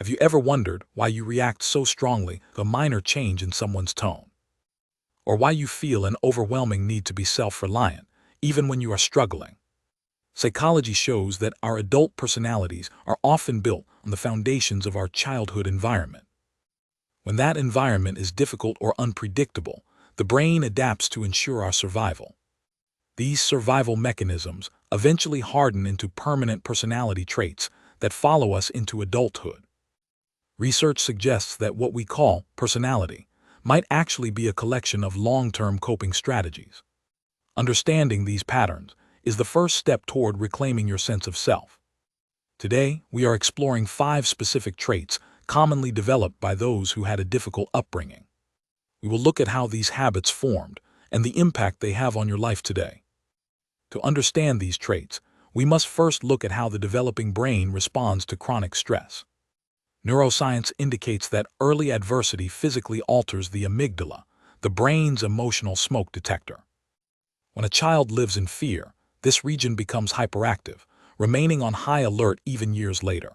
Have you ever wondered why you react so strongly to a minor change in someone's tone? Or why you feel an overwhelming need to be self-reliant, even when you are struggling? Psychology shows that our adult personalities are often built on the foundations of our childhood environment. When that environment is difficult or unpredictable, the brain adapts to ensure our survival. These survival mechanisms eventually harden into permanent personality traits that follow us into adulthood. Research suggests that what we call personality might actually be a collection of long-term coping strategies. Understanding these patterns is the first step toward reclaiming your sense of self. Today, we are exploring 5 specific traits commonly developed by those who had a difficult upbringing. We will look at how these habits formed and the impact they have on your life today. To understand these traits, we must first look at how the developing brain responds to chronic stress. Neuroscience indicates that early adversity physically alters the amygdala, the brain's emotional smoke detector. When a child lives in fear, this region becomes hyperactive, remaining on high alert even years later.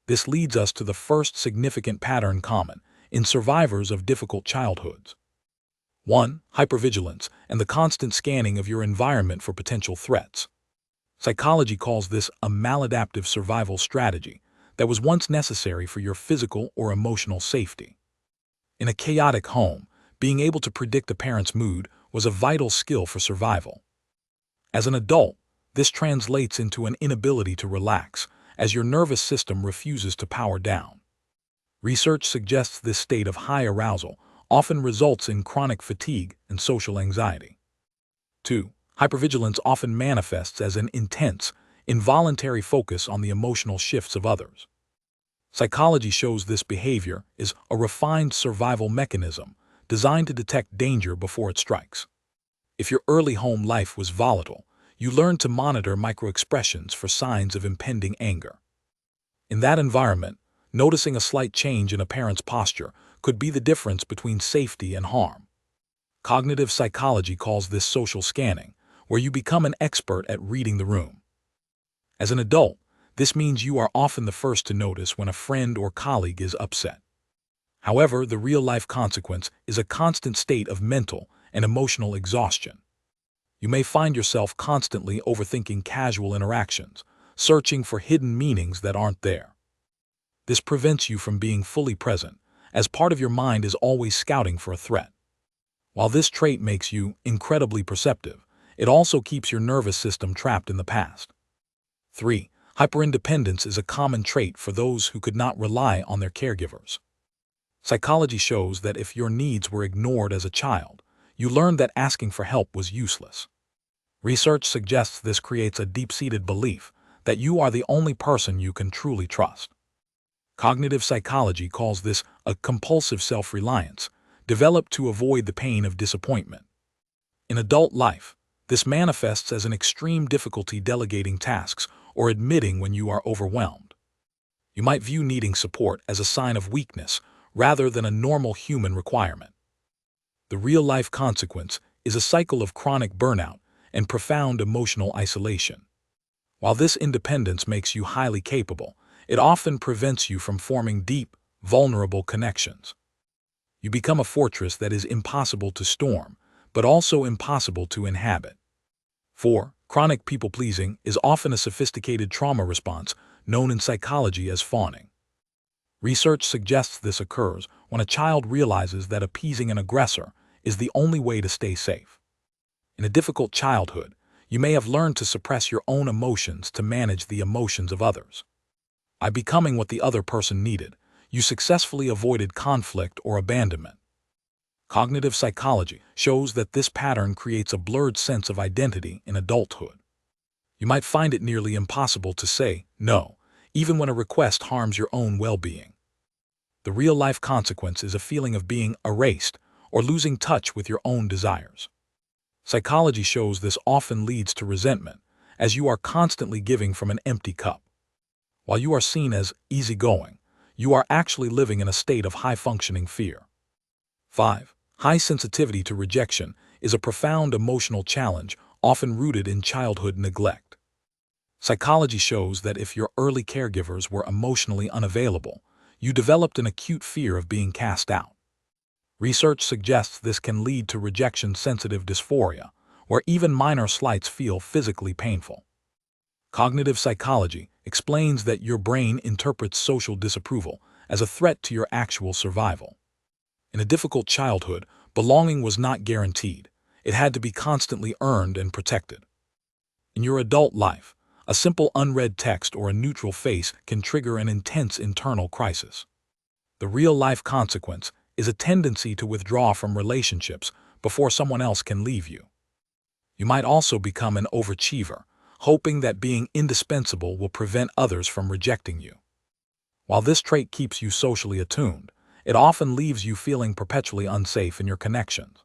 This leads us to the first significant pattern common in survivors of difficult childhoods. 1. Hyper-Vigilance and the constant scanning of your environment for potential threats. Psychology calls this a maladaptive survival strategy that was once necessary for your physical or emotional safety. In a chaotic home, being able to predict a parent's mood was a vital skill for survival. As an adult, this translates into an inability to relax, as your nervous system refuses to power down. Research suggests this state of high arousal often results in chronic fatigue and social anxiety. 2. Hypervigilance often manifests as an intense, involuntary focus on the emotional shifts of others. Psychology shows this behavior is a refined survival mechanism designed to detect danger before it strikes. If your early home life was volatile, you learned to monitor microexpressions for signs of impending anger. In that environment, noticing a slight change in a parent's posture could be the difference between safety and harm. Cognitive psychology calls this social scanning, where you become an expert at reading the room. As an adult, this means you are often the first to notice when a friend or colleague is upset. However, the real-life consequence is a constant state of mental and emotional exhaustion. You may find yourself constantly overthinking casual interactions, searching for hidden meanings that aren't there. This prevents you from being fully present, as part of your mind is always scouting for a threat. While this trait makes you incredibly perceptive, it also keeps your nervous system trapped in the past. 3. Hyperindependence is a common trait for those who could not rely on their caregivers. Psychology shows that if your needs were ignored as a child, you learned that asking for help was useless. Research suggests this creates a deep-seated belief that you are the only person you can truly trust. Cognitive psychology calls this a compulsive self-reliance, developed to avoid the pain of disappointment. In adult life, this manifests as an extreme difficulty delegating tasks or admitting when you are overwhelmed. You might view needing support as a sign of weakness rather than a normal human requirement. The real-life consequence is a cycle of chronic burnout and profound emotional isolation. While this independence makes you highly capable, it often prevents you from forming deep, vulnerable connections. You become a fortress that is impossible to storm, but also impossible to inhabit. 4. Chronic people-pleasing is often a sophisticated trauma response known in psychology as fawning. Research suggests this occurs when a child realizes that appeasing an aggressor is the only way to stay safe. In a difficult childhood, you may have learned to suppress your own emotions to manage the emotions of others. By becoming what the other person needed, you successfully avoided conflict or abandonment. Cognitive psychology shows that this pattern creates a blurred sense of identity in adulthood. You might find it nearly impossible to say no, even when a request harms your own well-being. The real-life consequence is a feeling of being erased or losing touch with your own desires. Psychology shows this often leads to resentment, as you are constantly giving from an empty cup. While you are seen as easygoing, you are actually living in a state of high-functioning fear. 5. High sensitivity to rejection is a profound emotional challenge often rooted in childhood neglect. Psychology shows that if your early caregivers were emotionally unavailable, you developed an acute fear of being cast out. Research suggests this can lead to rejection-sensitive dysphoria, where even minor slights feel physically painful. Cognitive psychology explains that your brain interprets social disapproval as a threat to your actual survival. In a difficult childhood, belonging was not guaranteed. It had to be constantly earned and protected. In your adult life, a simple unread text or a neutral face can trigger an intense internal crisis. The real-life consequence is a tendency to withdraw from relationships before someone else can leave you. You might also become an overachiever, hoping that being indispensable will prevent others from rejecting you. While this trait keeps you socially attuned, it often leaves you feeling perpetually unsafe in your connections.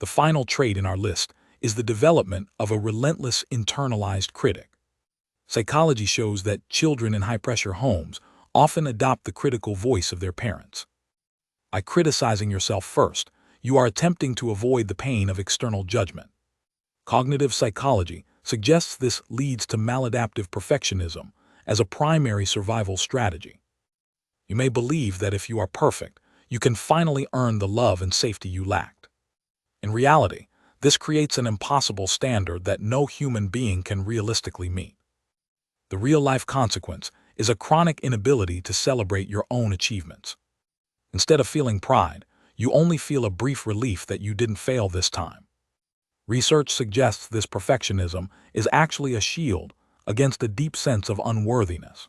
The final trait in our list is the development of a relentless internalized critic. Psychology shows that children in high-pressure homes often adopt the critical voice of their parents. By criticizing yourself first, you are attempting to avoid the pain of external judgment. Cognitive psychology suggests this leads to maladaptive perfectionism as a primary survival strategy. You may believe that if you are perfect, you can finally earn the love and safety you lacked. In reality, this creates an impossible standard that no human being can realistically meet. The real-life consequence is a chronic inability to celebrate your own achievements. Instead of feeling pride, you only feel a brief relief that you didn't fail this time. Research suggests this perfectionism is actually a shield against a deep sense of unworthiness.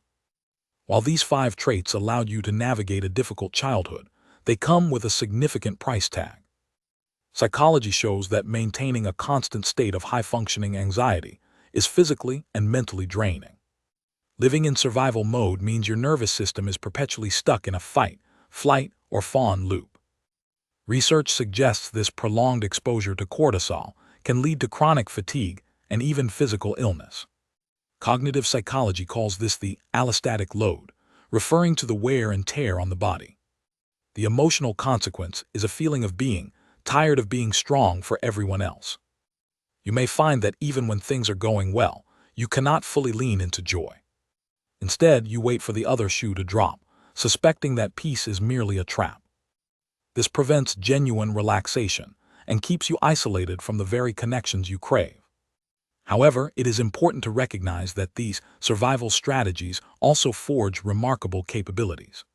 While these 5 traits allowed you to navigate a difficult childhood, they come with a significant price tag. Psychology shows that maintaining a constant state of high-functioning anxiety is physically and mentally draining. Living in survival mode means your nervous system is perpetually stuck in a fight, flight, or fawn loop. Research suggests this prolonged exposure to cortisol can lead to chronic fatigue and even physical illness. Cognitive psychology calls this the allostatic load, referring to the wear and tear on the body. The emotional consequence is a feeling of being tired of being strong for everyone else. You may find that even when things are going well, you cannot fully lean into joy. Instead, you wait for the other shoe to drop, suspecting that peace is merely a trap. This prevents genuine relaxation and keeps you isolated from the very connections you crave. However, it is important to recognize that these survival strategies also forge remarkable capabilities.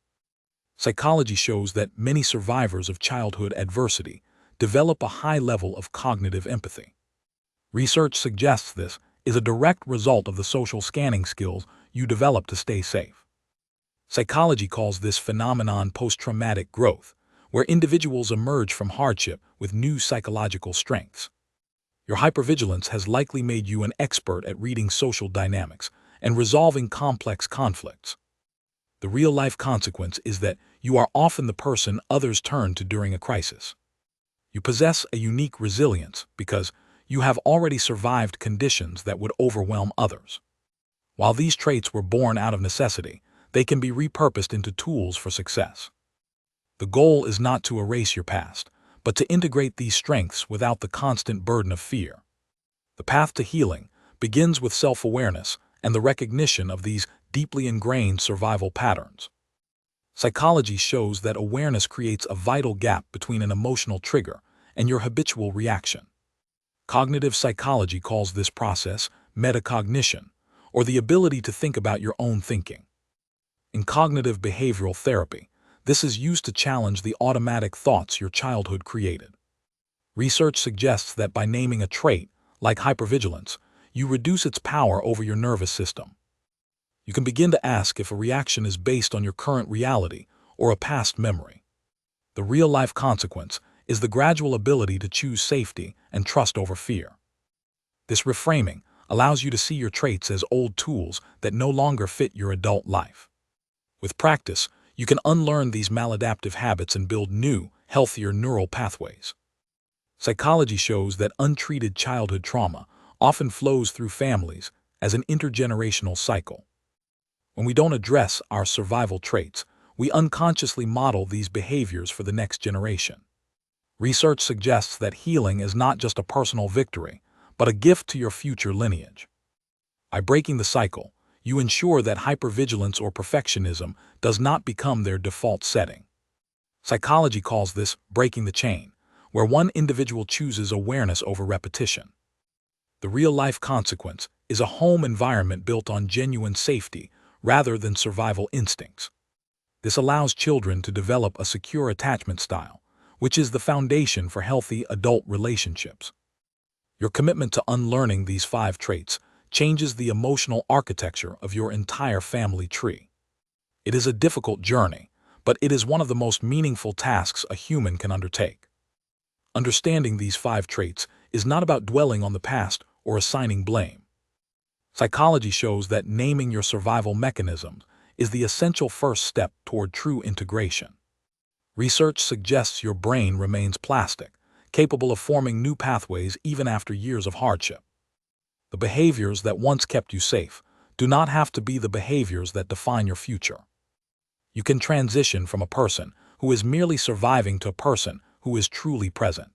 Psychology shows that many survivors of childhood adversity develop a high level of cognitive empathy. Research suggests this is a direct result of the social scanning skills you develop to stay safe. Psychology calls this phenomenon post-traumatic growth, where individuals emerge from hardship with new psychological strengths. Your hypervigilance has likely made you an expert at reading social dynamics and resolving complex conflicts. The real-life consequence is that you are often the person others turn to during a crisis. You possess a unique resilience because you have already survived conditions that would overwhelm others. While these traits were born out of necessity, they can be repurposed into tools for success. The goal is not to erase your past, but to integrate these strengths without the constant burden of fear. The path to healing begins with self-awareness and the recognition of these deeply ingrained survival patterns. Psychology shows that awareness creates a vital gap between an emotional trigger and your habitual reaction. Cognitive psychology calls this process metacognition, or the ability to think about your own thinking. In cognitive behavioral therapy, this is used to challenge the automatic thoughts your childhood created. Research suggests that by naming a trait, like hypervigilance, you reduce its power over your nervous system. You can begin to ask if a reaction is based on your current reality or a past memory. The real-life consequence is the gradual ability to choose safety and trust over fear. This reframing allows you to see your traits as old tools that no longer fit your adult life. With practice, you can unlearn these maladaptive habits and build new, healthier neural pathways. Psychology shows that untreated childhood trauma often flows through families as an intergenerational cycle. When we don't address our survival traits, we unconsciously model these behaviors for the next generation. Research suggests that healing is not just a personal victory, but a gift to your future lineage. By breaking the cycle, You ensure that hypervigilance or perfectionism does not become their default setting. Psychology calls this breaking the chain, where one individual chooses awareness over repetition. The real-life consequence is a home environment built on genuine safety rather than survival instincts. This allows children to develop a secure attachment style, which is the foundation for healthy adult relationships. Your commitment to unlearning these 5 traits changes the emotional architecture of your entire family tree. It is a difficult journey, but it is one of the most meaningful tasks a human can undertake. Understanding these 5 traits is not about dwelling on the past or assigning blame. Psychology shows that naming your survival mechanisms is the essential first step toward true integration. Research suggests your brain remains plastic, capable of forming new pathways even after years of hardship. The behaviors that once kept you safe do not have to be the behaviors that define your future. You can transition from a person who is merely surviving to a person who is truly present.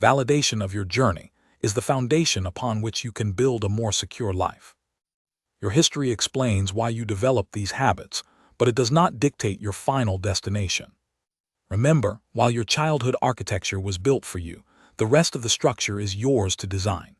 Validation of your journey is the foundation upon which you can build a more secure life. Your history explains why you developed these habits, but it does not dictate your final destination. Remember, while your childhood architecture was built for you, the rest of the structure is yours to design.